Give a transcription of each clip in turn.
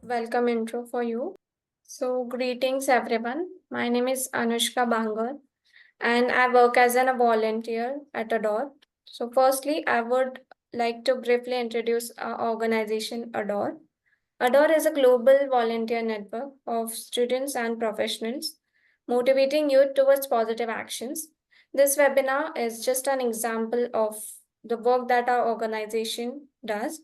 Welcome intro for you. So, greetings everyone. My name is Anushka Bangar and I work as a volunteer at Adore. So, firstly, I would like to briefly introduce our organization Adore. Adore is a global volunteer network of students and professionals motivating youth towards positive actions. This webinar is just an example of the work that our organization does.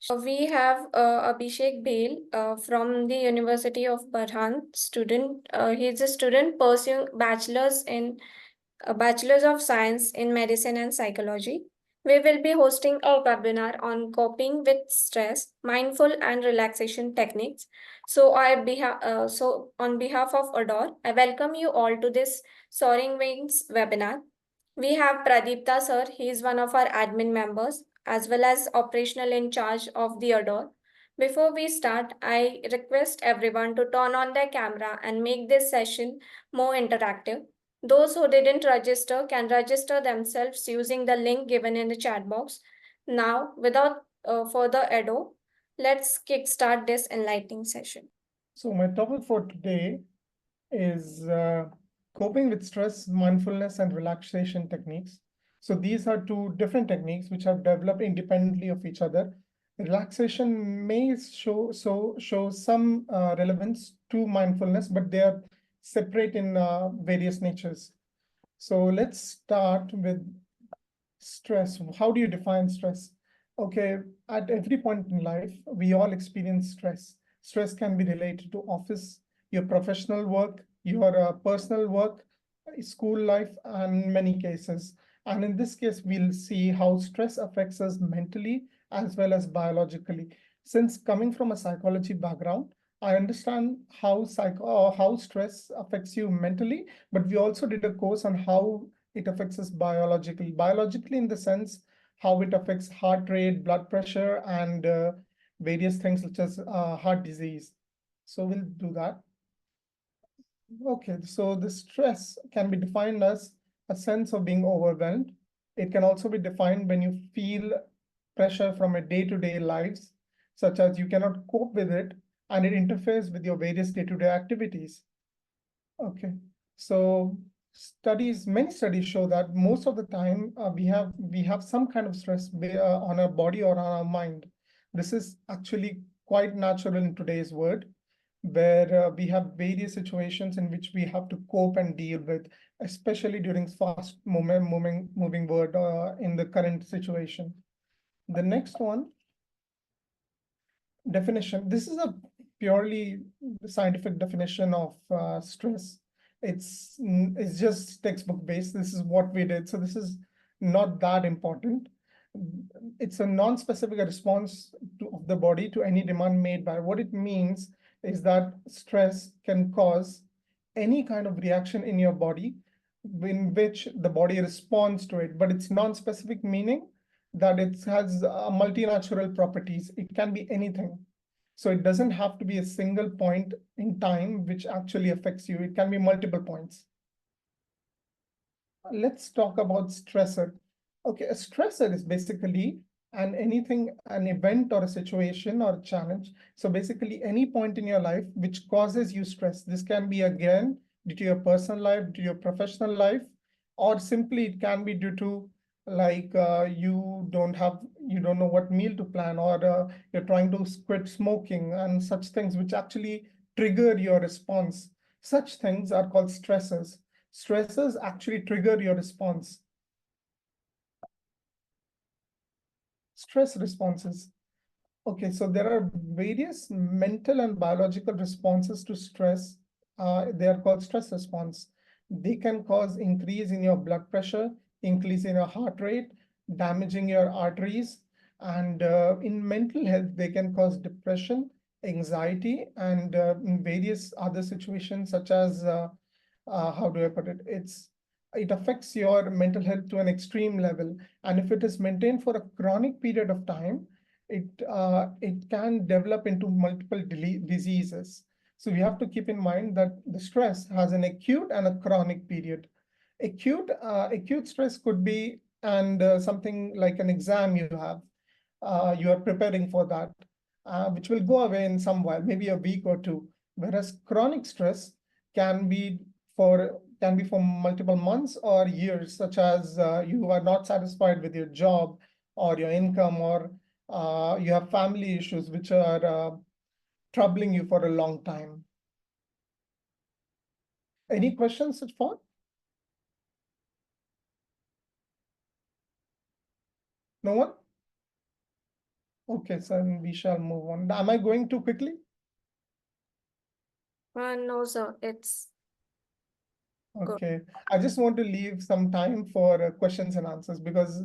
We have Abhishek Behal from the University of Bahrain student. He's a student pursuing bachelor's of science in medicine and psychology. We will be hosting a webinar on coping with stress, mindful and relaxation techniques. So on behalf of Adore, I welcome you all to this Soaring Wings webinar. We have Pradipta sir, he is one of our admin members as well as operational in charge of the Adore. Before we start, I request everyone to turn on their camera and make this session more interactive. Those who didn't register can register themselves using the link given in the chat box. Now, without further ado, let's kickstart this enlightening session. So my topic for today is coping with stress, mindfulness, and relaxation techniques. So these are two different techniques which are developed independently of each other. Relaxation may show some relevance to mindfulness, but they are separate in various natures. So let's start with stress. How do you define stress? Okay, at every point in life, we all experience stress. Stress can be related to office, your professional work, your personal work, school life, and many cases. And in this case, we'll see how stress affects us mentally as well as biologically. Since coming from a psychology background, I understand how stress affects you mentally, but we also did a course on how it affects us biologically. Biologically, in the sense how it affects heart rate, blood pressure, and various things such as heart disease. So we'll do that. Okay, so the stress can be defined as a sense of being overwhelmed. It can also be defined when you feel pressure from a day-to-day lives, such as you cannot cope with it, and it interferes with your various day-to-day activities. Okay, so many studies show that most of the time we have some kind of stress on our body or on our mind. This is actually quite natural in today's world, where we have various situations in which we have to cope and deal with, especially during fast moving world in the current situation. The next one, definition. This is a purely scientific definition of stress. It's just textbook based. This is what we did. So this is not that important. It's a non-specific response of the body to any demand made by. What it means is that stress can cause any kind of reaction in your body in which the body responds to it, but it's non-specific, meaning that it has multinatural properties. It can be anything. So it doesn't have to be a single point in time which actually affects you. It can be multiple points. Let's talk about stressor. Okay, a stressor is basically an event or a situation or a challenge. So basically any point in your life which causes you stress. This can be again due to your personal life, due to your professional life, or simply it can be due to like you don't know what meal to plan, or you're trying to quit smoking and such things which actually trigger your response. Such things are called stressors. Stressors actually trigger your response. Stress responses. Okay, so there are various mental and biological responses to stress. They are called stress response. They can cause increase in your blood pressure, increase in your heart rate, damaging your arteries. And in mental health, they can cause depression, anxiety, and in various other situations such as, how do I put it? It affects your mental health to an extreme level. And if it is maintained for a chronic period of time, it can develop into multiple diseases. So we have to keep in mind that the stress has an acute and a chronic period. Acute stress could be something like an exam you have. You are preparing for that, which will go away in some while, maybe a week or two. Whereas chronic stress can be for multiple months or years, such as you are not satisfied with your job or your income, or you have family issues which are troubling you for a long time. Any questions so far? No one? Okay, so we shall move on. Am I going too quickly? No, sir, it's good. Okay, I just want to leave some time for questions and answers, because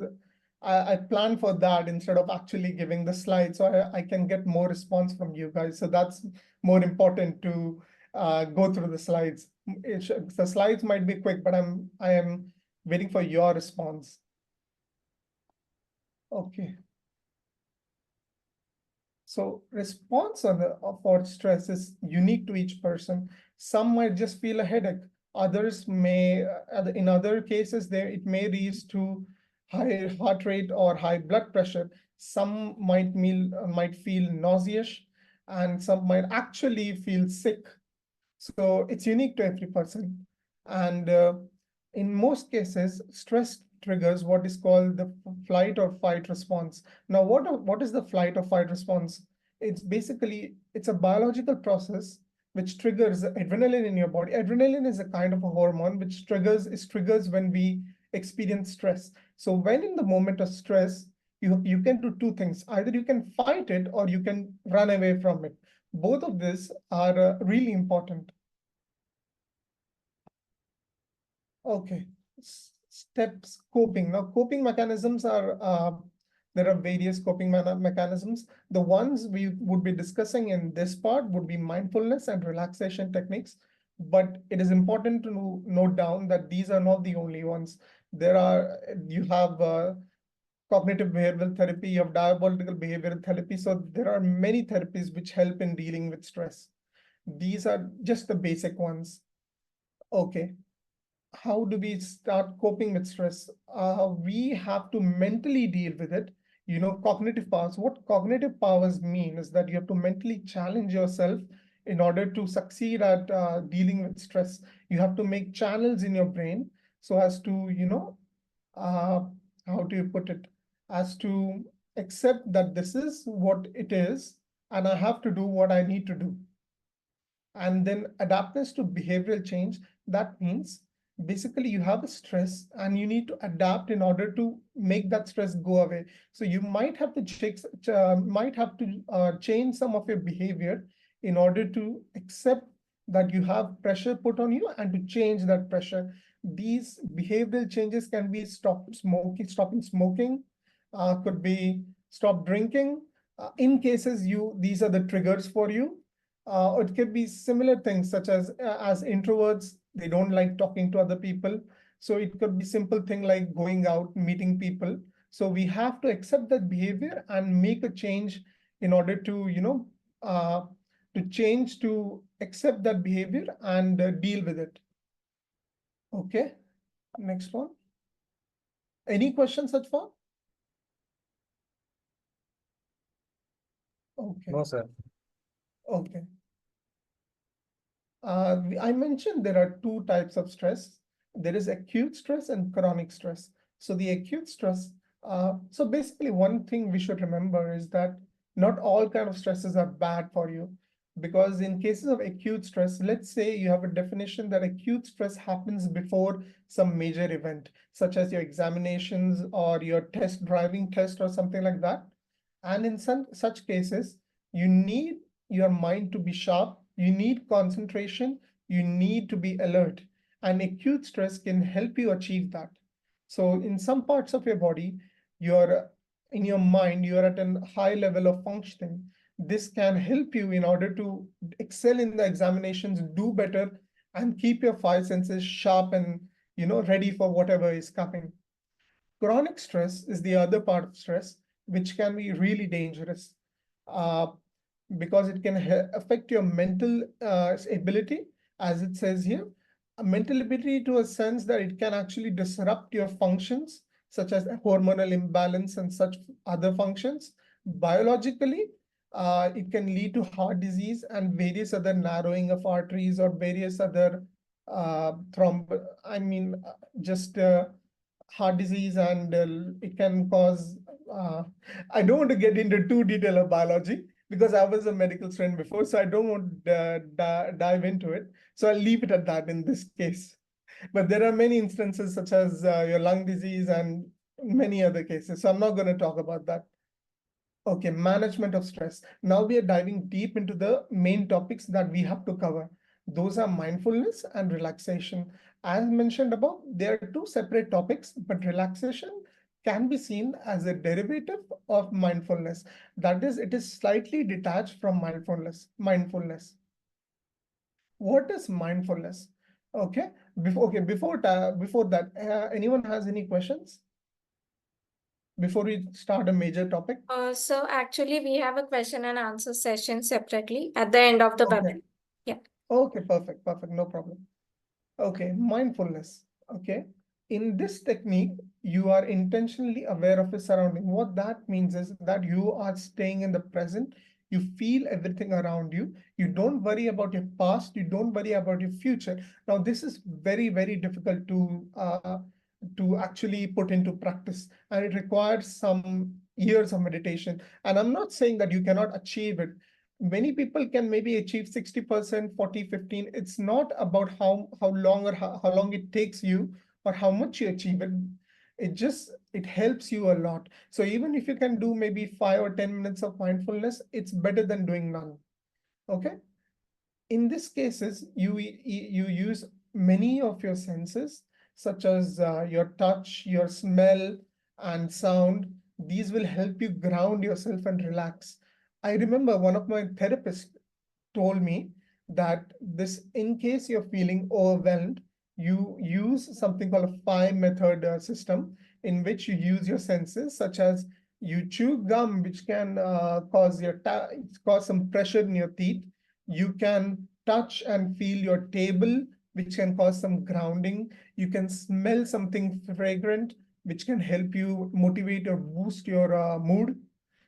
I plan for that instead of actually giving the slides, so I can get more response from you guys. So that's more important to go through the slides. The slides might be quick, but I am waiting for your response. Okay. So response for stress is unique to each person. Some might just feel a headache. Others may, in other cases, it may lead to high heart rate or high blood pressure. Some might feel nauseous, and some might actually feel sick. So it's unique to every person. And in most cases, stress triggers what is called the flight or fight response. Now, what is the flight or fight response? It's a biological process which triggers adrenaline in your body. Adrenaline is a kind of a hormone which triggers when we experience stress. So when in the moment of stress, you can do two things. Either you can fight it or you can run away from it. Both of these are really important. Okay, steps coping. Now, coping mechanisms there are various coping mechanisms. The ones we would be discussing in this part would be mindfulness and relaxation techniques. But it is important to note down that these are not the only ones. You have cognitive behavioral therapy, you have dialectical behavioral therapy. So there are many therapies which help in dealing with stress. These are just the basic ones. Okay, how do we start coping with stress? We have to mentally deal with it. Cognitive powers. What cognitive powers mean is that you have to mentally challenge yourself in order to succeed at dealing with stress. You have to make channels in your brain so as to, uh, how do you put it? As to accept that this is what it is, and I have to do what I need to do. And then adaptance to behavioral change. That means basically you have a stress and you need to adapt in order to make that stress go away. So you might have to change some of your behavior in order to accept that you have pressure put on you and to change that pressure. These behavioral changes can be stopping smoking, could be stop drinking. In cases these are the triggers for you. It could be similar things such as introverts, they don't like talking to other people. So it could be simple thing like going out, meeting people. So we have to accept that behavior and make a change in order to, to change to accept that behavior and deal with it. Okay, next one. Any questions so far? Okay. No, sir. Okay. I mentioned there are two types of stress. There is acute stress and chronic stress. So the acute stress, so basically one thing we should remember is that not all kind of stresses are bad for you. Because in cases of acute stress, let's say you have a definition that acute stress happens before some major event, such as your examinations or your driving test or something like that. And in such cases, you need your mind to be sharp, you need concentration, you need to be alert. And acute stress can help you achieve that. So in some parts of your body, in your mind, you're at a high level of functioning. This can help you in order to excel in the examinations, do better, and keep your five senses sharp and ready for whatever is coming. Chronic stress is the other part of stress, which can be really dangerous uh, because it can affect your mental ability, as it says here. A mental ability to a sense that it can actually disrupt your functions, such as hormonal imbalance and such other functions. Biologically, it can lead to heart disease and various other narrowing of arteries or various other I mean, just heart disease, and it can cause. Uh, I don't want to get into too detail of biology because I was a medical student before, so I don't want to dive into it. So I'll leave it at that in this case. But there are many instances such as your lung disease and many other cases. So I'm not going to talk about that. Okay, management of stress. Now we are diving deep into the main topics that we have to cover. Those are mindfulness and relaxation. As mentioned above, there are two separate topics, but relaxation can be seen as a derivative of mindfulness. That is, it is slightly detached from mindfulness. Mindfulness. What is mindfulness? Okay, before that, anyone has any questions before we start a major topic? So actually, we have a question and answer session separately at the end of the Okay. webinar. Yeah. Okay, perfect, no problem. Okay, mindfulness. Okay. In this technique, you are intentionally aware of your surrounding. What that means is that you are staying in the present. You feel everything around you. You don't worry about your past. You don't worry about your future. Now, this is very, very difficult to actually put into practice, and it requires some years of meditation. And I'm not saying that you cannot achieve it. Many people can maybe achieve 60%, 40, 15. It's not about how long or how long it takes you or how much you achieve it. It helps you a lot. So even if you can do maybe 5 or 10 minutes of mindfulness, it's better than doing none. Okay. In this cases, you use many of your senses, such as your touch, your smell, and sound. These will help you ground yourself and relax. I remember one of my therapists told me that this, in case you're feeling overwhelmed, you use something called a five method system, in which you use your senses, such as you chew gum, which can cause some pressure in your teeth. You can touch and feel your table, which can cause some grounding. You can smell something fragrant, which can help you motivate or boost your mood.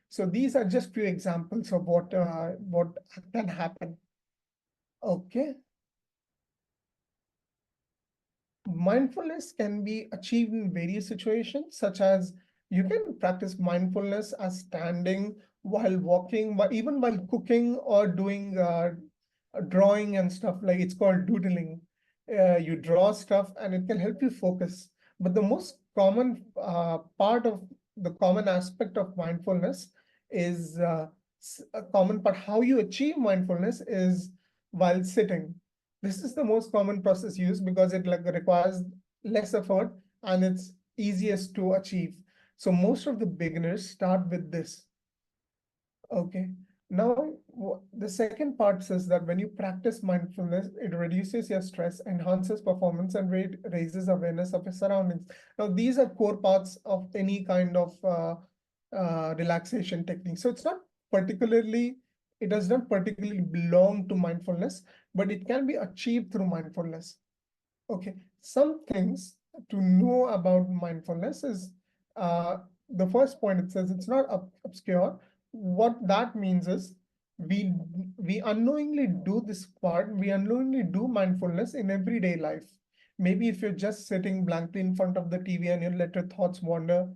So these are just few examples of what can happen. Okay. Mindfulness can be achieved in various situations, such as you can practice mindfulness as standing, while walking, even while cooking or doing drawing and stuff. Like, it's called doodling. You draw stuff and it can help you focus. But the most common part of the common aspect of mindfulness is a common part. How you achieve mindfulness is while sitting. This is the most common process used because it like requires less effort and it's easiest to achieve. So most of the beginners start with this. Okay. Now, the second part says that when you practice mindfulness, it reduces your stress, enhances performance, and raises awareness of your surroundings. Now, these are core parts of any kind of relaxation technique. So it does not particularly belong to mindfulness, but it can be achieved through mindfulness. Okay, some things to know about mindfulness is uh, the first point. It says it's not obscure. What that means is we we unknowingly do this part. We unknowingly do mindfulness in everyday life. Maybe if you're just sitting blankly in front of the TV and you let your thoughts wander,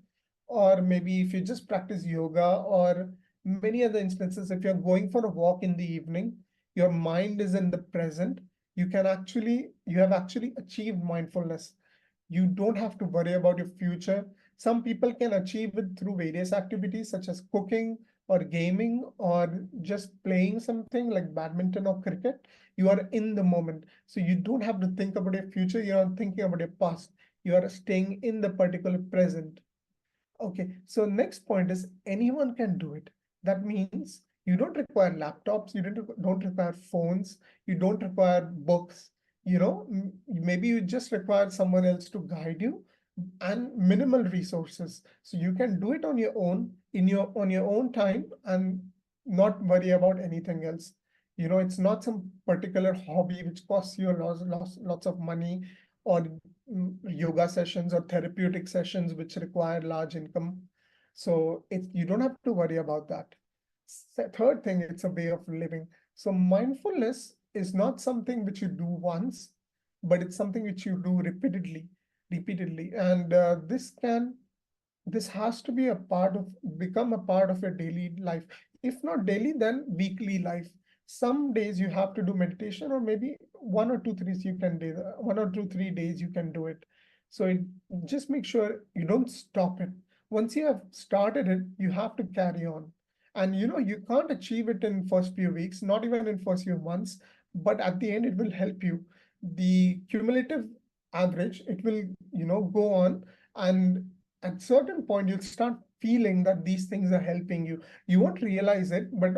or maybe if you just practice yoga, or many other instances, if you're going for a walk in the evening, your mind is in the present. You have actually achieved mindfulness. You don't have to worry about your future. Some people can achieve it through various activities such as cooking or gaming or just playing something like badminton or cricket. You are in the moment, so you don't have to think about your future. You're not thinking about your past. You are staying in the particular present. Okay, so next point is anyone can do it. That means you don't require laptops, you don't require phones, you don't require books, maybe you just require someone else to guide you, and minimal resources. So you can do it on your own, on your own time, and not worry about anything else. It's not some particular hobby which costs you lots of money, or yoga sessions or therapeutic sessions which require large income. So you don't have to worry about that. Third thing, it's a way of living. So mindfulness is not something which you do once, but it's something which you do repeatedly. And this has to be become a part of your daily life. If not daily, then weekly life. Some days you have to do meditation, or maybe 1 or 2 3 you can do it. So just make sure you don't stop it. Once you have started it, you have to carry on. And you can't achieve it in first few weeks, not even in first few months, but at the end it will help you. The cumulative average, it will go on, and at certain point you'll start feeling that these things are helping you. You won't realize it, but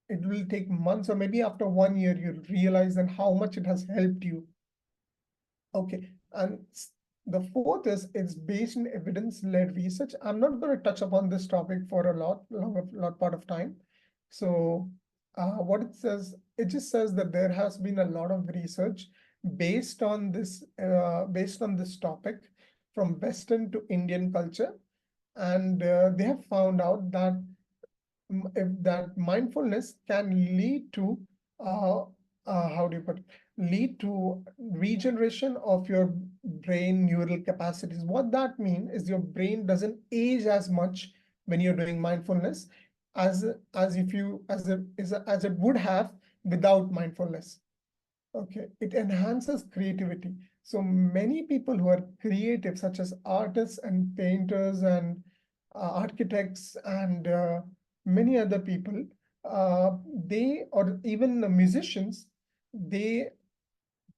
it will take months, or maybe after 1 year you'll realize then how much it has helped you. Okay, and the fourth is it's based in evidence-led research. I'm not going to touch upon this topic for a lot part of time. So what it just says that there has been a lot of research based on this topic, from Western to Indian culture, and they have found out that if that mindfulness can lead to uh, how do you put it? Lead to regeneration of your brain neural capacities. What that means is your brain doesn't age as much when you're doing mindfulness as it would have without mindfulness. Okay, it enhances creativity. So many people who are creative, such as artists and painters and architects and many other people, or even the musicians, they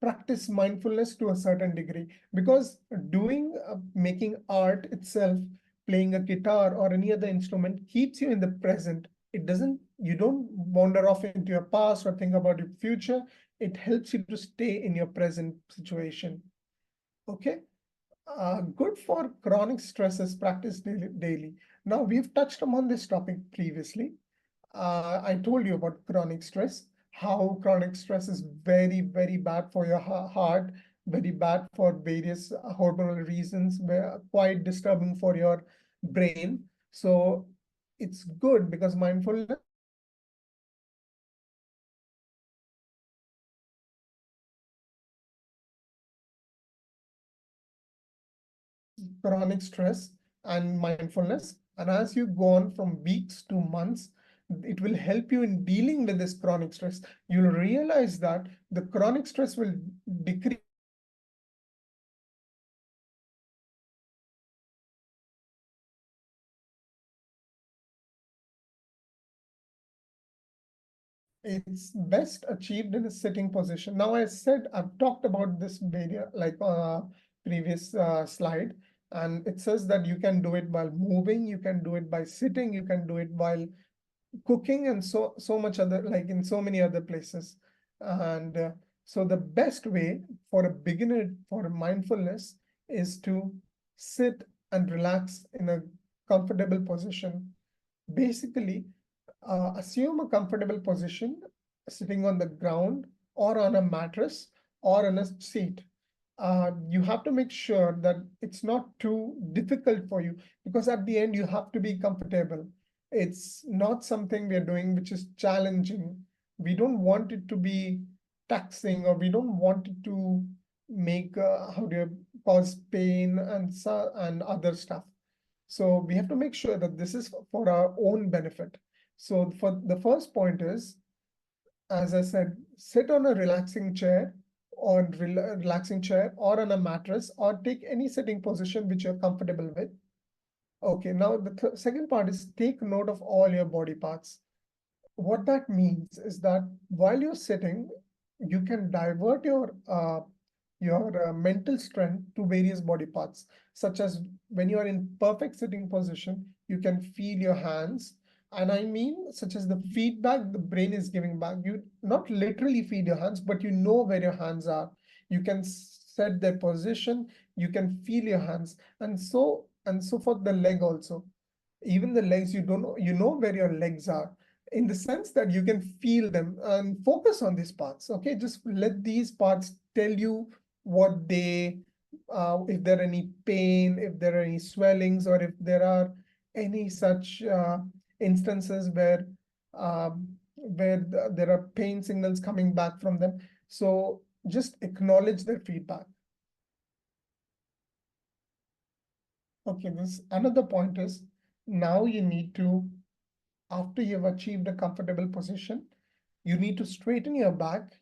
practice mindfulness to a certain degree, because making art itself, playing a guitar or any other instrument, keeps you in the present. You don't wander off into your past or think about your future. It helps you to stay in your present situation. Okay. Good for chronic stresses practice daily. Now, we've touched upon this topic previously. I told you about chronic stress, how chronic stress is very, very bad for your heart, very bad for various hormonal reasons, quite disturbing for your brain. So it's good because mindfulness chronic stress and mindfulness. And as you go on from weeks to months, it will help you in dealing with this chronic stress. You'll realize that the chronic stress will decrease. It's best achieved in a sitting position. Now, I've talked about this video like previous slide, and it says that you can do it while moving, you can do it by sitting, you can do it while cooking, and so much other, like in so many other places. And so the best way for a beginner for mindfulness is to sit and relax in a comfortable position. Basically, assume a comfortable position sitting on the ground or on a mattress or on a seat. You have to make sure that it's not too difficult for you, because at the end you have to be comfortable. It's not something we are doing which is challenging. We don't want it to be taxing, or we don't want it to make how do you cause pain and other stuff. So we have to make sure that this is for our own benefit. So for the first point is, as I said, sit on a relaxing chair or on a mattress, or take any sitting position which you're comfortable with. Okay, now the second part is take note of all your body parts. What that means is that while you're sitting, you can divert your mental strength to various body parts, such as when you are in perfect sitting position, you can feel your hands. And I mean, such as the feedback the brain is giving back. You not literally feed your hands, but you know where your hands are. You can set their position, you can feel your hands, and so for the leg also. Even the legs, you don't know, you know where your legs are. in the sense that you can feel them and focus on these parts. Okay, just let these parts tell you what they, if there are any pain, if there are any swellings, or if there are any such instances where there are pain signals coming back from them. So just acknowledge their feedback. Okay, this another point is, now you need to, after you've achieved a comfortable position, you need to straighten your back.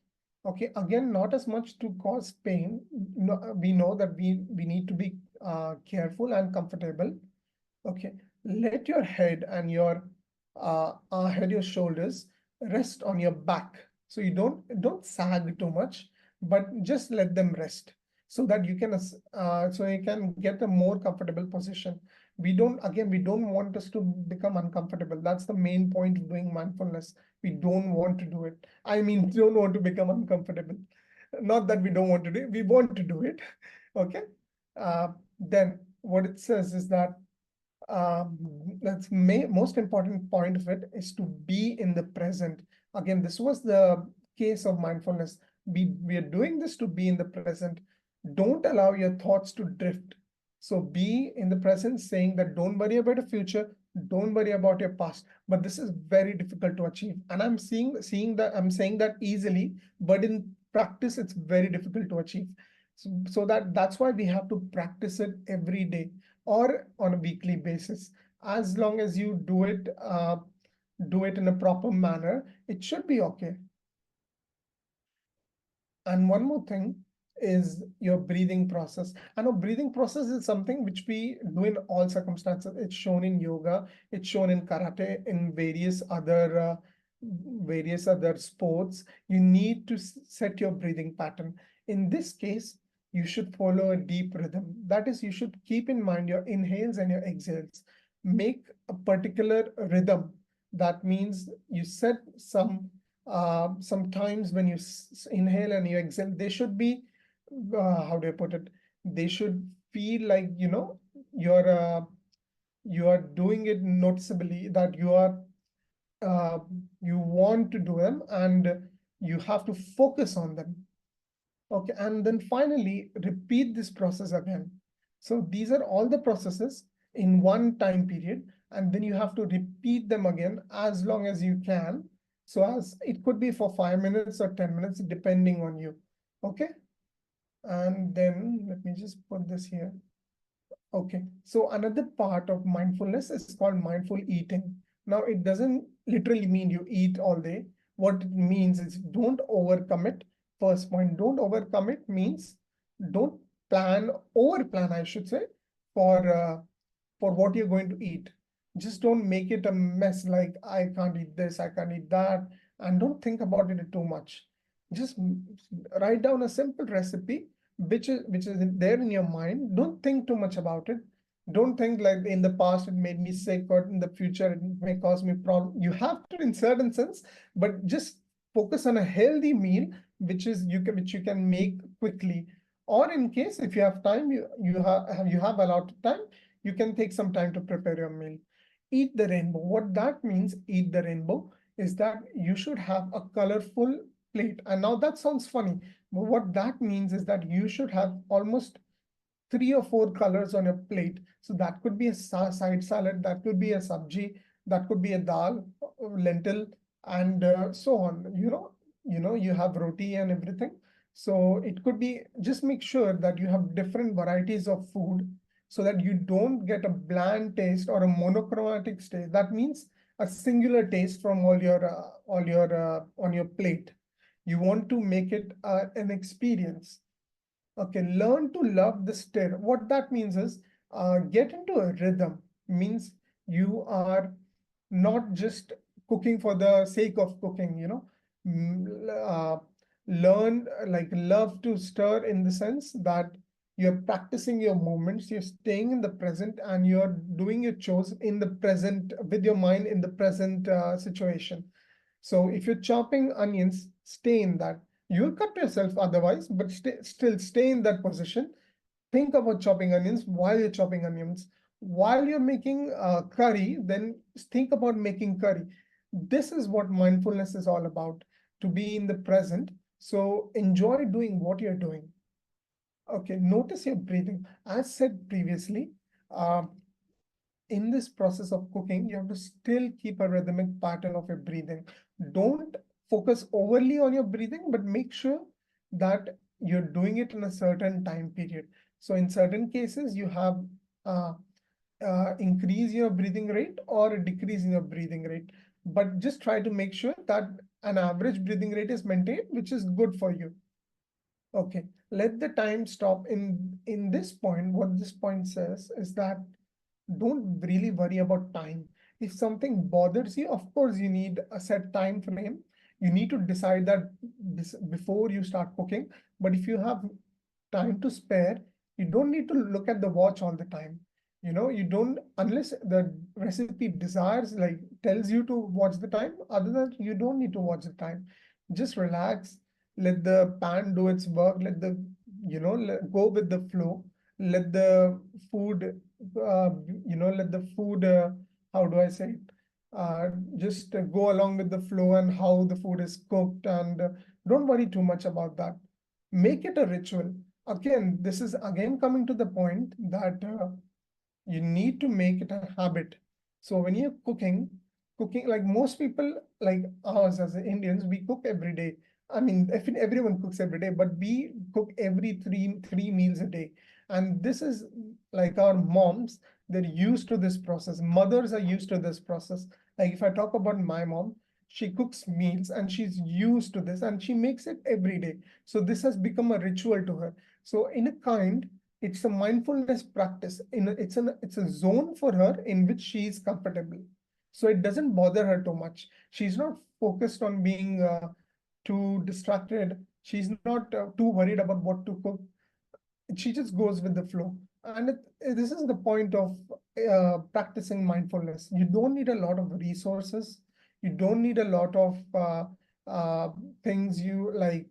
Okay, again, not as much to cause pain. No, we know that we need to be careful and comfortable. Okay, let your head and your your shoulders rest on your back. So you don't sag too much, but just let them rest so that you can get a more comfortable position. We don't want us to become uncomfortable. That's the main point of doing mindfulness. We don't want to do it. I mean, don't want to become uncomfortable. Not that we don't want to do it, we want to do it. Okay. Then what it says is that that's most important point of it is to be in the present. Again, this was the case of mindfulness. We are doing this to be in the present. Don't allow your thoughts to drift. So be in the present, saying that don't worry about the future, don't worry about your past. But this is very difficult to achieve. And I'm saying that easily, but in practice, it's very difficult to achieve. So that's why we have to practice it every day or on a weekly basis. As long as you do it in a proper manner, it should be okay. And one more thing is your breathing process. I know breathing process is something which we do in all circumstances. It's shown in yoga, it's shown in karate, in various other sports. You need to set your breathing pattern. In this case, you should follow a deep rhythm. That is, you should keep in mind your inhales and your exhales. Make a particular rhythm. That means you set sometimes when you inhale and you exhale, they should be, how do I put it? They should feel like, you are doing it noticeably, that uh, you want to do them and you have to focus on them. Okay, and then finally, repeat this process again. So these are all the processes in one time period, and then you have to repeat them again as long as you can. So as it could be for 5 minutes or 10 minutes, depending on you. Okay, and then let me just put this here. Okay, so another part of mindfulness is called mindful eating. Now, it doesn't literally mean you eat all day. What it means is don't overcommit. First point, don't overcommit means don't over plan, I should say, for what you're going to eat. Just don't make it a mess like I can't eat this, I can't eat that, and don't think about it too much. Just write down a simple recipe which is there in your mind. Don't think too much about it. Don't think like in the past it made me sick or in the future it may cause me problem. You have to in certain sense, but just focus on a healthy meal which you can make quickly. Or in case if you have time, you have a lot of time, you can take some time to prepare your meal. Eat the rainbow. What that means, eat the rainbow, is that you should have a colorful plate. And now that sounds funny, but what that means is that you should have almost 3 or 4 colors on your plate. So that could be a side salad, that could be a sabji, that could be a dal, lentil, and so on. You have roti and everything. So it could be, just make sure that you have different varieties of food so that you don't get a bland taste or a monochromatic taste. That means a singular taste from all your on your plate. You want to make it an experience. Okay, learn to love the stir. What that means is get into a rhythm. Means you are not just cooking for the sake of cooking. Learn, like, love to stir in the sense that you're practicing your movements, you're staying in the present, and you're doing your chores in the present with your mind in the present situation. So if you're chopping onions, stay in that. You'll cut yourself otherwise, but still stay in that position. Think about chopping onions while you're chopping onions. While you're making curry, then think about making curry. This is what mindfulness is all about, to be in the present. So enjoy doing what you're doing. Okay, notice your breathing. As said previously, uh, in this process of cooking, you have to still keep a rhythmic pattern of your breathing. Don't focus overly on your breathing, but make sure that you're doing it in a certain time period. So in certain cases, you have uh, increase your breathing rate or decrease in your breathing rate. But just try to make sure that an average breathing rate is maintained, which is good for you. Okay, let the time stop. In this point, what this point says is that don't really worry about time. If something bothers you, of course, you need a set time frame. You need to decide that before you start cooking. But if you have time to spare, you don't need to look at the watch all the time. You don't, unless the recipe desires, like tells you to watch the time, other than you don't need to watch the time. Just relax, let the pan do its work, go with the flow, let the food let the food, how do I say it? Just go along with the flow and how the food is cooked, and don't worry too much about that. Make it a ritual. Again, this is again coming to the point that you need to make it a habit. So when you're cooking like most people like us as Indians, we cook every day. I mean, if everyone cooks every day, but we cook every three meals a day. And this is like our moms, they're used to this process. Mothers are used to this process. Like if I talk about my mom, she cooks meals and she's used to this and she makes it every day. So this has become a ritual to her. So in a kind, it's a mindfulness practice. It's a zone for her in which she is comfortable. So it doesn't bother her too much. She's not focused on being too distracted. She's not too worried about what to cook. She just goes with the flow. And this is the point of practicing mindfulness. You don't need a lot of resources. You don't need a lot of things you like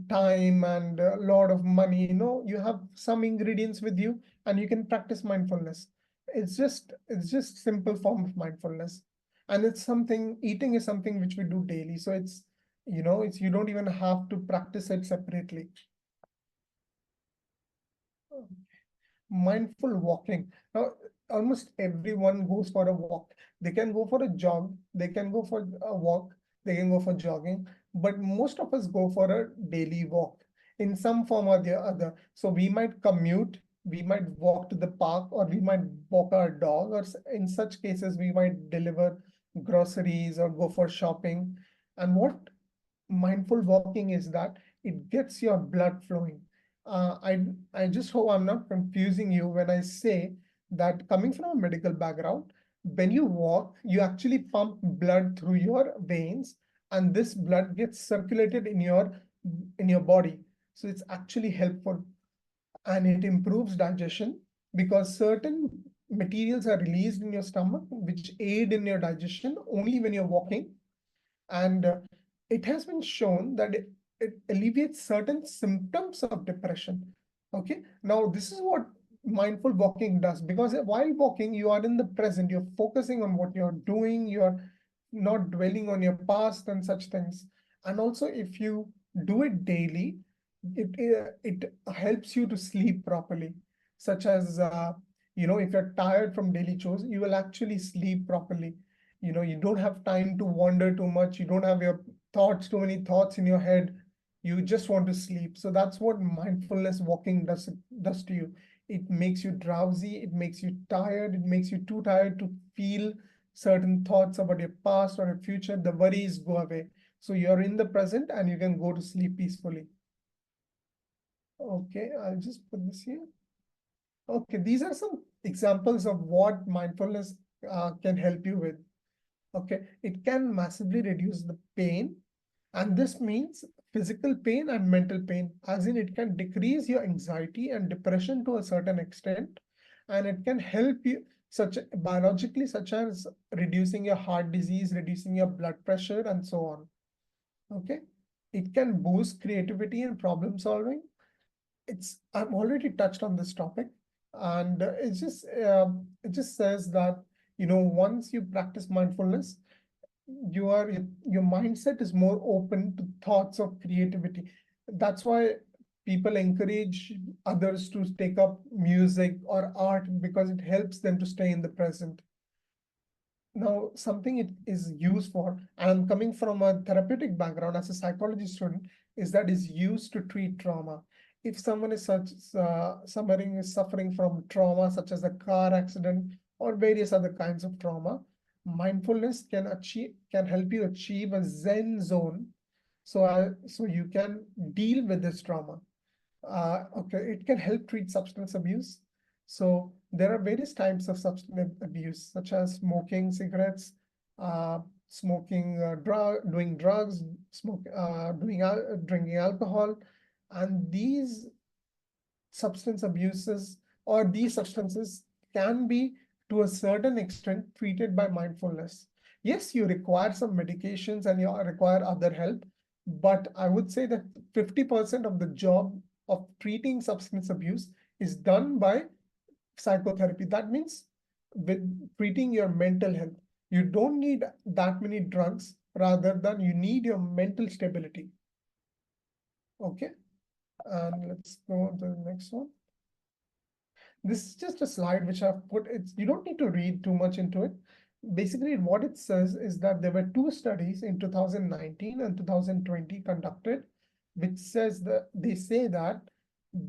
time and a lot of money. You have some ingredients with you and you can practice mindfulness. It's just simple form of mindfulness. And it's something, eating is something which we do daily. So it's you don't even have to practice it separately. Mindful walking. Now, almost everyone goes for a walk. They can go for a jog, they can go for a walk, they can go for jogging, but most of us go for a daily walk in some form or the other. So we might commute, we might walk to the park, or we might walk our dog, or in such cases, we might deliver groceries or go for shopping. And what mindful walking is that it gets your blood flowing. I just hope I'm not confusing you when I say that coming from a medical background, when you walk, you actually pump blood through your veins, and this blood gets circulated in your body. So it's actually helpful, and it improves digestion because certain materials are released in your stomach which aid in your digestion only when you're walking. And it has been shown that it alleviates certain symptoms of depression. Okay, now this is what mindful walking does, because while walking, you are in the present, you're focusing on what you're doing, you're not dwelling on your past and such things. And also, if you do it daily, it helps you to sleep properly, such as if you're tired from daily chores, you will actually sleep properly. You don't have time to wander too much, you don't have your too many thoughts in your head, you just want to sleep. So that's what mindfulness walking does to you. It makes you drowsy, it makes you tired, it makes you too tired to feel certain thoughts about your past or your future. The worries go away, so you're in the present and you can go to sleep peacefully. Okay, I'll just put this here. Okay, these are some examples of what mindfulness can help you with. Okay, it can massively reduce the pain, and this means physical pain and mental pain, as in it can decrease your anxiety and depression to a certain extent, and it can help you such biologically, such as reducing your heart disease, reducing your blood pressure, and so on. Okay, it can boost creativity and problem solving. I've already touched on this topic, and it just says that once you practice mindfulness, your mindset is more open to thoughts of creativity. That's why people encourage others to take up music or art, because it helps them to stay in the present. Now, something it is used for, and I'm coming from a therapeutic background as a psychology student, is that is used to treat trauma. If someone is suffering from trauma, such as a car accident or various other kinds of trauma, mindfulness can help you achieve a Zen zone, so you can deal with this trauma. Okay, it can help treat substance abuse. So there are various types of substance abuse, such as smoking cigarettes, doing drugs, drinking alcohol, and these substances can be, to a certain extent, treated by mindfulness. Yes, you require some medications and you require other help, but I would say that 50% of the job of treating substance abuse is done by psychotherapy. That means with treating your mental health, you don't need that many drugs, rather than you need your mental stability. Okay, and let's go on to the next one. This is just a slide which I've put. You don't need to read too much into it. Basically, what it says is that there were two studies in 2019 and 2020 conducted, which says that they say that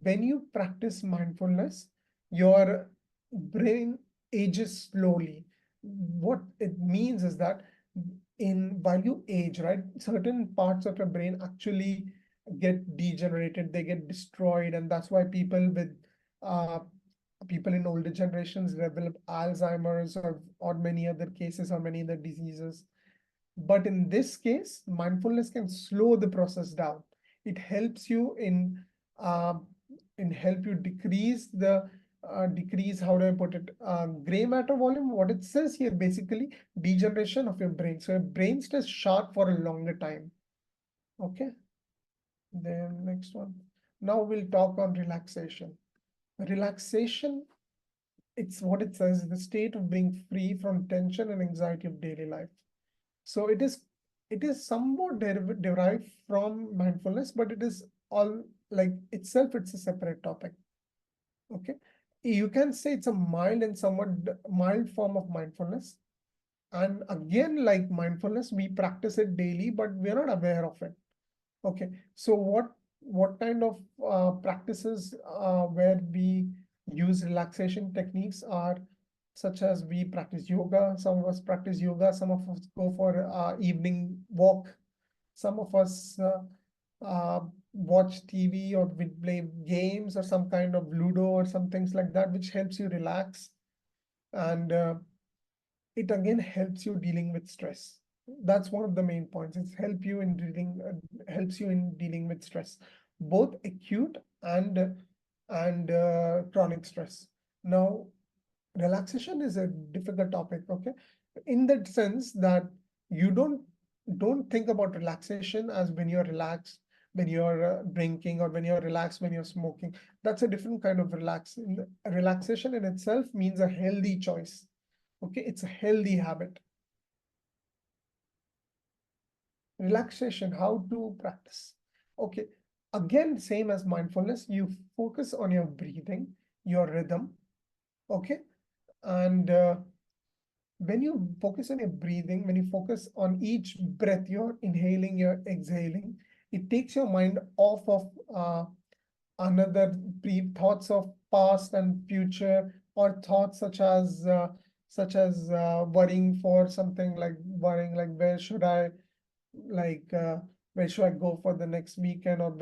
when you practice mindfulness, your brain ages slowly. What it means is that while you age, right, certain parts of your brain actually get degenerated, they get destroyed, and that's why uh, people in older generations develop Alzheimer's or many other cases or many other diseases. But in this case, mindfulness can slow the process down. It helps you uh, help you decrease, how do I put it, gray matter volume. What it says here, basically degeneration of your brain. So your brain stays sharp for a longer time. Okay. Then next one. Now we'll talk on relaxation. Relaxation, it's what it says, the state of being free from tension and anxiety of daily life. So it is somewhat derived from mindfulness, but it is all like itself, it's a separate topic. Okay. You can say it's a mild and somewhat mild form of mindfulness. And again, like mindfulness, we practice it daily, but we're not aware of it. Okay, so what kind of practices where we use relaxation techniques are such as we practice yoga. Some of us practice yoga. Some of us go for evening walk. Some of us watch TV or we play games or some kind of Ludo or some things like that, which helps you relax. And it again helps you dealing with stress. That's one of the main points. It's helps you in dealing with stress, both acute and chronic stress. Now, relaxation is a difficult topic. Okay, in that sense that you don't think about relaxation as when you're relaxed, when you're drinking, or when you're relaxed when you're smoking. That's a different kind of relaxation in itself means a healthy choice. Okay, it's a healthy habit. Relaxation, how to practice. Okay, again, same as mindfulness, you focus on your breathing, your rhythm. Okay, and when you focus on your breathing, when you focus on each breath, you're inhaling, you're exhaling, it takes your mind off of another thoughts of past and future, or thoughts such as worrying like like where should I go for the next weekend, or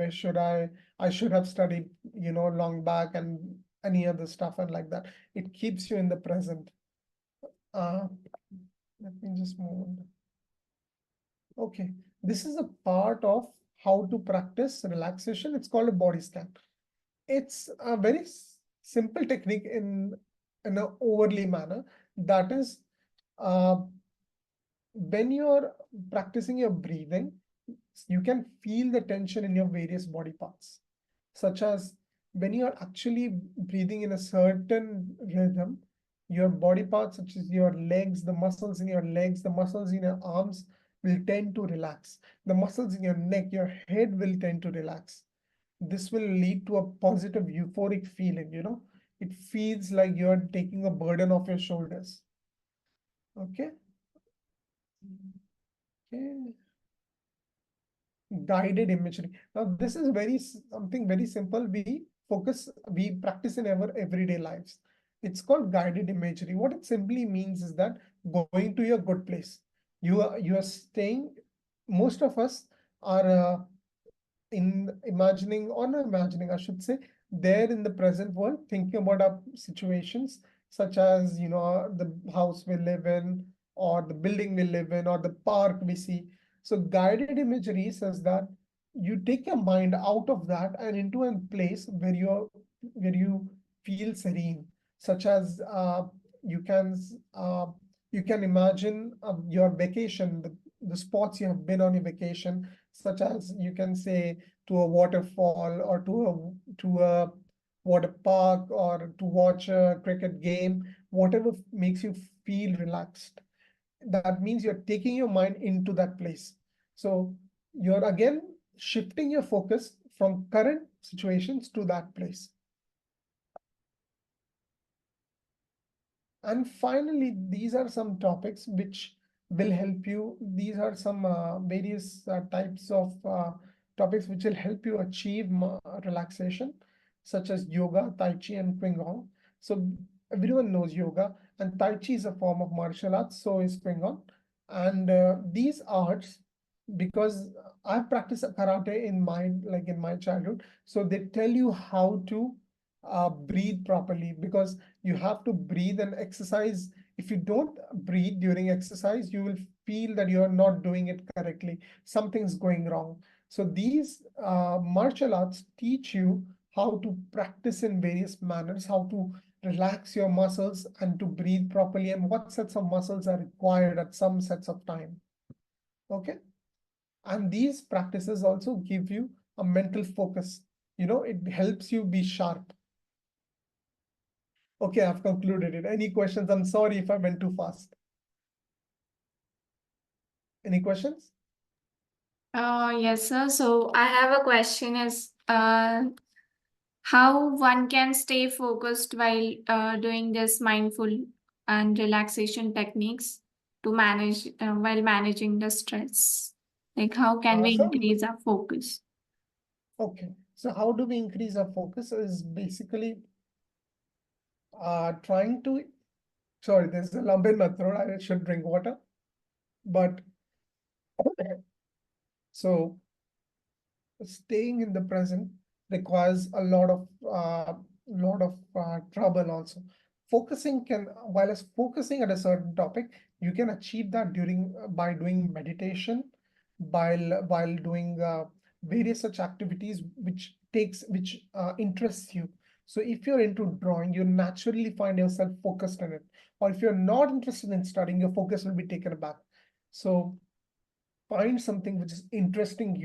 I should have studied long back, and any other stuff and like that. It keeps you in the present. uh Let me just move on. Okay, this is a part of how to practice relaxation. It's called a body scan. It's a very simple technique in an overly manner. That is, uh, when you're practicing your breathing, you can feel the tension in your various body parts, such as when you're actually breathing in a certain rhythm, your body parts, such as your legs, the muscles in your legs, the muscles in your arms will tend to relax. The muscles in your neck, your head will tend to relax. This will lead to a positive euphoric feeling, It feels like you're taking a burden off your shoulders. Okay. Okay. Guided imagery. Now, this is something very simple. We practice in our everyday lives. It's called guided imagery. What it simply means is that going to your good place. You are staying. Most of us are I should say, there in the present world, thinking about our situations, such as, the house we live in, or the building we live in, or the park we see. So guided imagery says that you take your mind out of that and into a place where you feel serene, such as you can you can imagine your vacation, the spots you have been on your vacation, such as you can say to a waterfall, or to a water park, or to watch a cricket game, whatever makes you feel relaxed. That means you're taking your mind into that place. So you're again shifting your focus from current situations to that place. And finally, these are some topics which will help you. These are some various types of topics which will help you achieve relaxation, such as yoga, Tai Chi, and Qigong. So everyone knows yoga, and Tai Chi is a form of martial arts, so is Qigong. And these arts, because I've practiced karate in my childhood, so they tell you how to breathe properly, because you have to breathe and exercise. If you don't breathe during exercise, you will feel that you are not doing it correctly. Something's going wrong. So these martial arts teach you how to practice in various manners, how to relax your muscles and to breathe properly, and what sets of muscles are required at some sets of time. Okay. And these practices also give you a mental focus. It helps you be sharp. Okay, I've concluded it. Any questions? I'm sorry if I went too fast. Any questions? Yes, sir. So I have a question is how one can stay focused while doing this mindful and relaxation techniques to manage while managing the stress. Like how can we So, increase our focus? okay. So how do we increase our focus is basically trying to, sorry, there's a lump in my throat. I should drink water. But so staying in the present requires a lot of trouble also. While as focusing at a certain topic, you can achieve that by doing meditation, while doing various such activities which interests you. So if you're into drawing, you naturally find yourself focused on it. Or if you're not interested in studying, your focus will be taken aback. So find something which is interesting to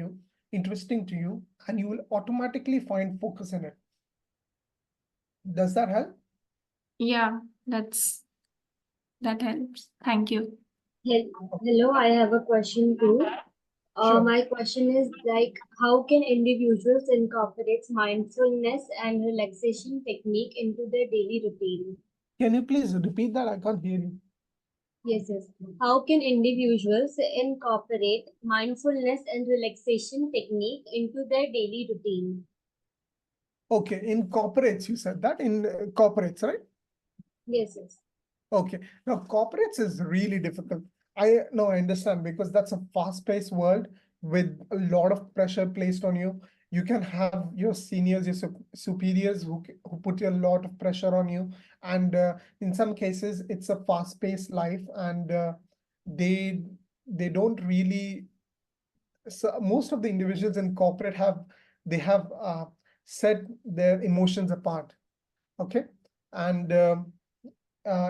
you, and you will automatically find focus in it. Does that help? Yeah, that helps. Thank you. Hello, I have a question too. Sure. My question is like, how can individuals incorporate mindfulness and relaxation technique into their daily routine? Can you please repeat that? I can't hear you. Yes. How can individuals incorporate mindfulness and relaxation technique into their daily routine? Okay, in corporates, you said that in corporates, right? Yes. Okay. Now, corporates is really difficult. I understand, because that's a fast-paced world with a lot of pressure placed on you. You can have your seniors, your superiors who put a lot of pressure on you. And in some cases, it's a fast-paced life, and they they don't really. So most of the individuals in corporate have set their emotions apart. Okay. And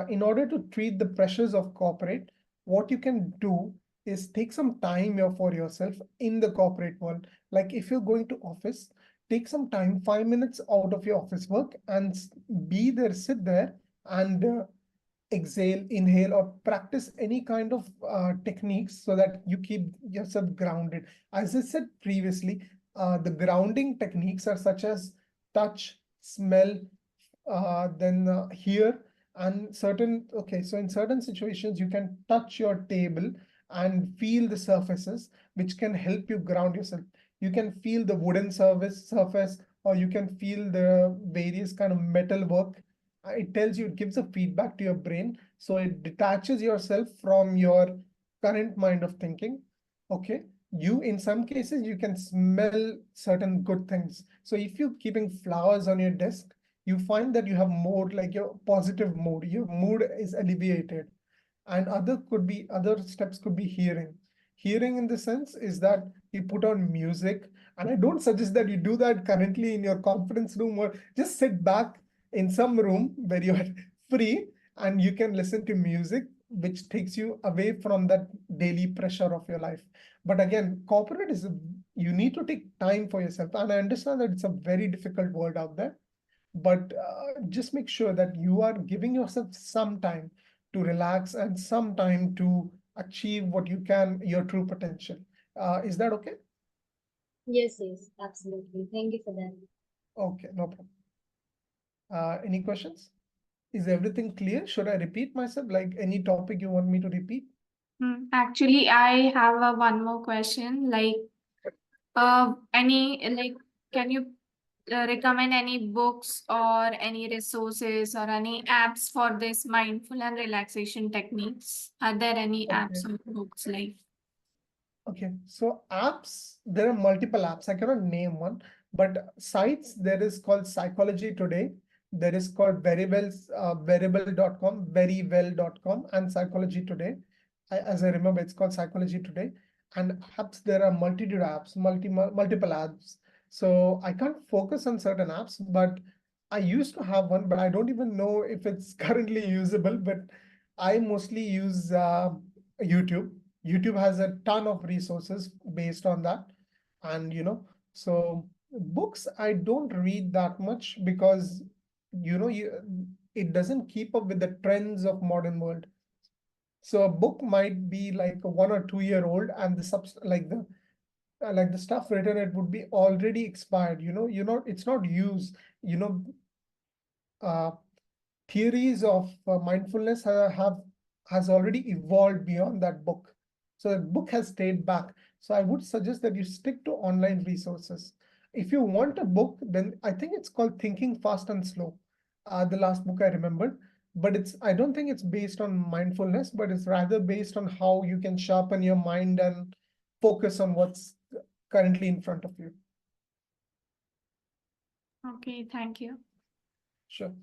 in order to treat the pressures of corporate, what you can do is take some time for yourself in the corporate world. Like if you're going to office, take some time, 5 minutes out of your office work, and be there, sit there, and exhale, inhale, or practice any kind of techniques so that you keep yourself grounded. As I said previously, the grounding techniques are such as touch, smell, then hear, and certain, okay, so in certain situations, you can touch your table and feel the surfaces, which can help you ground yourself. You can feel the wooden surface, or you can feel the various kind of metal work. It tells you, it gives a feedback to your brain, so it detaches yourself from your current mind of thinking. Okay, you, in some cases, you can smell certain good things. So if you're keeping flowers on your desk, you find that you have more like your positive mood, your mood is alleviated. And other steps could be hearing. Hearing in the sense is that you put on music, and I don't suggest that you do that currently in your conference room, or just sit back in some room where you are free and you can listen to music which takes you away from that daily pressure of your life. But again, corporate is you need to take time for yourself, and I understand that it's a very difficult world out there, but just make sure that you are giving yourself some time to relax and some time to achieve what you can, your true potential. Is that okay? Yes, yes, absolutely. Thank you for that. Okay, no problem. Any questions? Is everything clear? Should I repeat myself? Like any topic you want me to repeat? Actually, I have one more question. Can you recommend any books or any resources or any apps for this mindful and relaxation techniques? Are there any Okay. apps or books like? Okay, so apps, there are multiple apps. I cannot name one, but sites, there is called Psychology Today. There is called verywell.com, and Psychology Today. As I remember, it's called Psychology Today. And apps, there are multitude apps, multiple apps. So I can't focus on certain apps, but I used to have one, but I don't even know if it's currently usable. But I mostly use YouTube. YouTube has a ton of resources based on that. And, so books, I don't read that much because, it doesn't keep up with the trends of modern world. So a book might be like a 1 or 2 year old, and the like the stuff written, it would be already expired, it's not used, uh, theories of mindfulness has already evolved beyond that book. So that book has stayed back. So I would suggest that you stick to online resources. If you want a book, then I think it's called Thinking Fast and Slow. The last book I remembered, but I don't think it's based on mindfulness, but it's rather based on how you can sharpen your mind and focus on what's currently in front of you. Okay, thank you. Sure.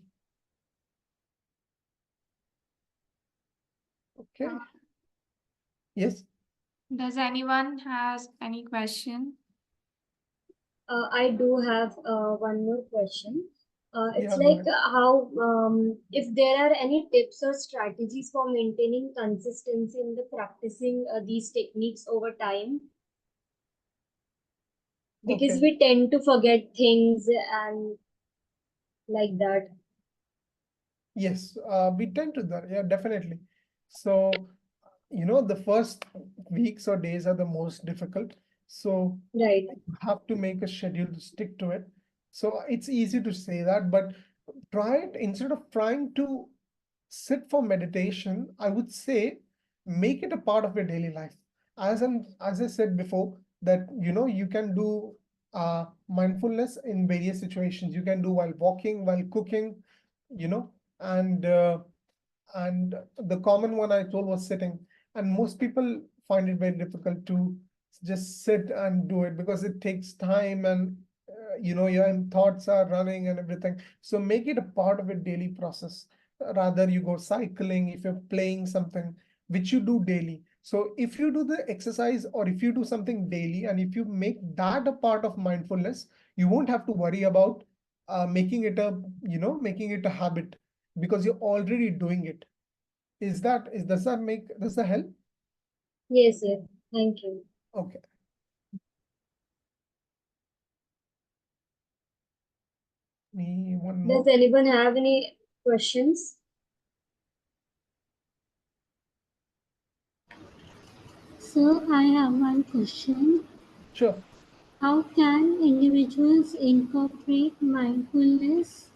Okay. Uh, Yes. Does anyone has any question? I do have one more question. It's Yeah, go like ahead. how, if there are any tips or strategies for maintaining consistency in the practicing these techniques over time, because Okay. we tend to forget things and like that. Yes, we tend to that. Yeah, definitely. So, the first weeks or days are the most difficult. So Right. you have to make a schedule to stick to it. So it's easy to say that, but try it instead of trying to sit for meditation, I would say make it a part of your daily life. As I said before, that you can do mindfulness in various situations. You can do while walking, while cooking, you know, and and the common one I told was sitting. And most people find it very difficult to just sit and do it because it takes time, and your thoughts are running and everything. So make it a part of a daily process. Rather, you go cycling, if you're playing something which you do daily. So if you do the exercise, or if you do something daily, and if you make that a part of mindfulness, you won't have to worry about making it a habit, because you're already doing it. Does that help? Yes, yes. Thank you. Okay. Me one Does more. anyone have any questions? So I have one question. Sure. How can individuals incorporate mindfulness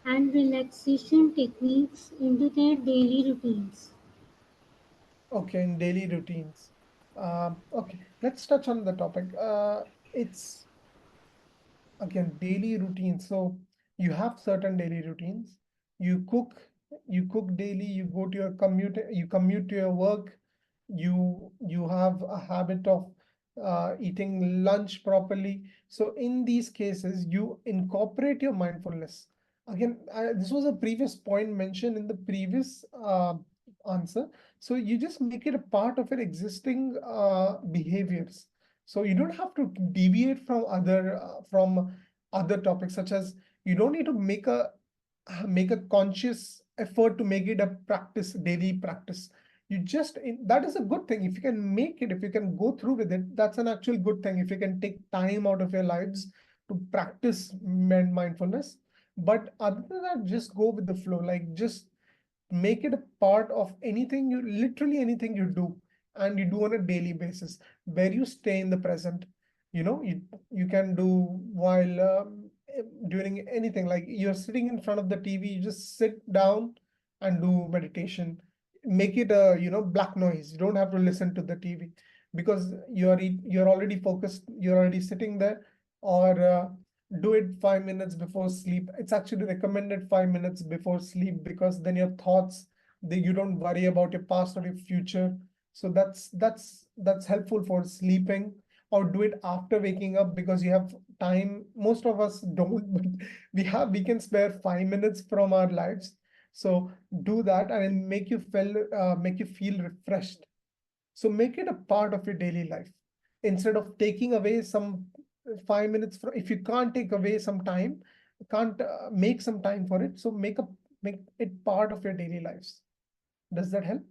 and relaxation techniques into their daily routines? Okay, in daily routines. Okay, let's touch on the topic. It's again daily routines. So you have certain daily routines. You cook, you cook daily, you go to your commute, you commute to your work, you have a habit of eating lunch properly. So in these cases, you incorporate your mindfulness. Again, this was a previous point mentioned in the previous answer. So you just make it a part of your existing behaviors. So you don't have to deviate from other topics, such as you don't need to make a conscious effort to make it a practice, daily practice. That is a good thing. If you can make it, if you can go through with it, that's an actual good thing. If you can take time out of your lives to practice mindfulness. But other than that, just go with the flow. Like just make it a part of anything you literally anything you do and you do on a daily basis where you stay in the present. You can do while during anything, like you're sitting in front of the TV, you just sit down and do meditation. Make it a black noise. You don't have to listen to the TV because you're already focused, you're already sitting there. Or do it 5 minutes before sleep. It's actually recommended 5 minutes before sleep because then your thoughts, you don't worry about your past or your future. So that's helpful for sleeping. Or do it after waking up because you have time. Most of us don't, but we can spare 5 minutes from our lives. So do that and it'll make you feel refreshed. So make it a part of your daily life instead of taking away some 5 minutes. If you can't take away some time, can't make some time for it. So make it part of your daily lives. Does that help?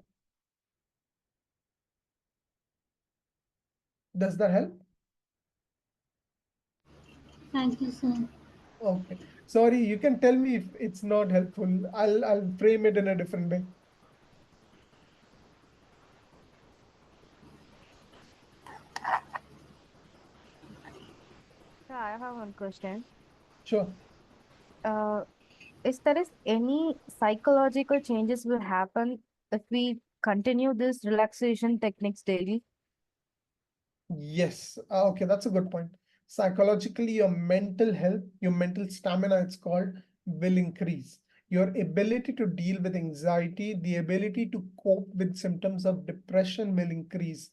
Does that help? Thank you, sir. Okay. Sorry, you can tell me if it's not helpful. I'll frame it in a different way. Yeah, I have one question. Sure. Uh, is there is any psychological changes will happen if we continue this relaxation techniques daily? Yes. Okay, that's a good point. Psychologically, your mental health, your mental stamina, it's called, will increase. Your ability to deal with anxiety, the ability to cope with symptoms of depression will increase.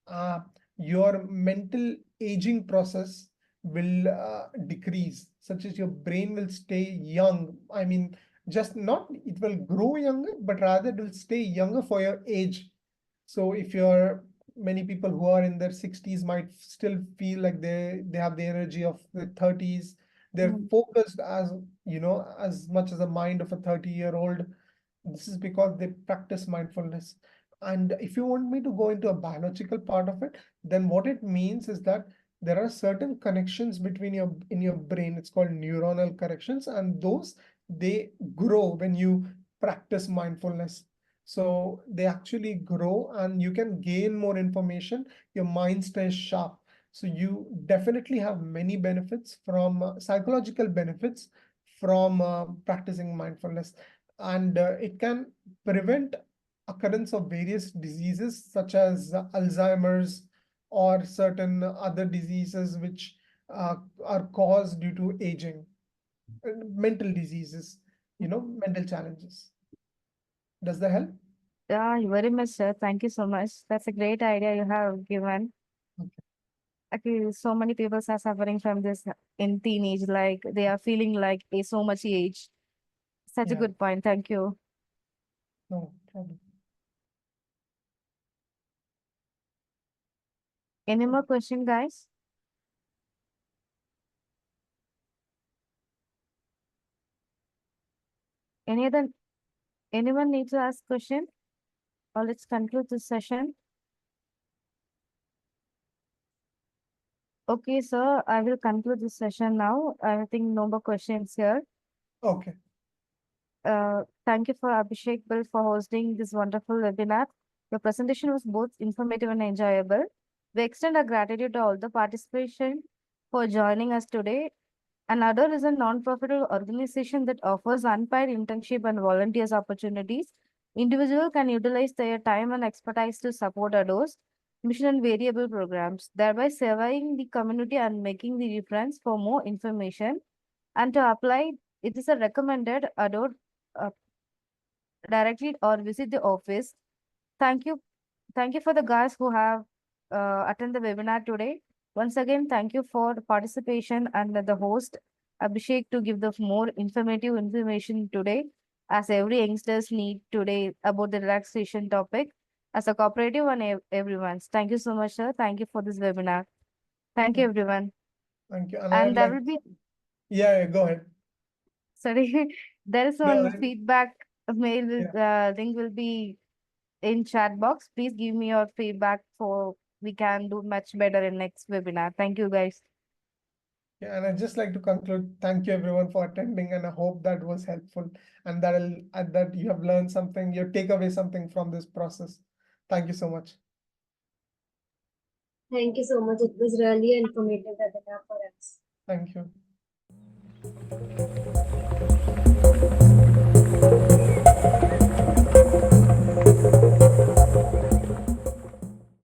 Uh, your mental aging process will decrease, such as your brain will stay young. I mean, just not it will grow younger, but rather it will stay younger for your age. So if you're many people who are in their 60s might still feel like they have the energy of the 30s. They're Mm. focused as much as the mind of a 30-year-old. This is because they practice mindfulness. And if you want me to go into a biological part of it, then what it means is that there are certain connections between your brain. It's called neuronal connections, and those they grow when you practice mindfulness. So they actually grow and you can gain more information. Your mind stays sharp. So you definitely have many benefits from psychological benefits from practicing mindfulness. And it can prevent occurrence of various diseases such as Alzheimer's or certain other diseases which are caused due to aging, mental diseases, mental challenges. Does that help? Yeah, very much, sir. Thank you so much. That's a great idea you have given. Okay. Okay, so many people are suffering from this in teenage, like they are feeling like a so much age. Such a Yeah, good point. Thank you. no problem. Any more question, guys? Any other anyone needs to ask question? Or let's conclude this session. Okay, sir, I will conclude this session now. I think no more questions here. Okay. Thank you for Abhishek Bill for hosting this wonderful webinar. Your presentation was both informative and enjoyable. We extend our gratitude to all the participation for joining us today. Another is a non-profit organization that offers unpaid internship and volunteers opportunities. Individuals can utilize their time and expertise to support adults, mission and variable programs, thereby serving the community and making the difference. For more information and to apply, it is a recommended adult uh, directly or visit the office. Thank you. Thank you for the guys who have attended the webinar today. Once again, thank you for the participation and the host Abhishek to give the more informative information today, as every youngsters need today about the relaxation topic as a cooperative and everyone's. Thank you so much, sir. Thank you for this webinar. Thank you, everyone. Thank you. And And I'd there like, will be, yeah, go ahead. sorry, there is No, one feedback mail with link will be in chat box. Please give me your feedback for we can do much better in next webinar. Thank you, guys. yeah, and I'd just like to conclude. Thank you everyone for attending, and I hope that was helpful and that you have learned something, you take away something from this process. Thank you so much. Thank you so much. It was really informative webinar for us. Thank you.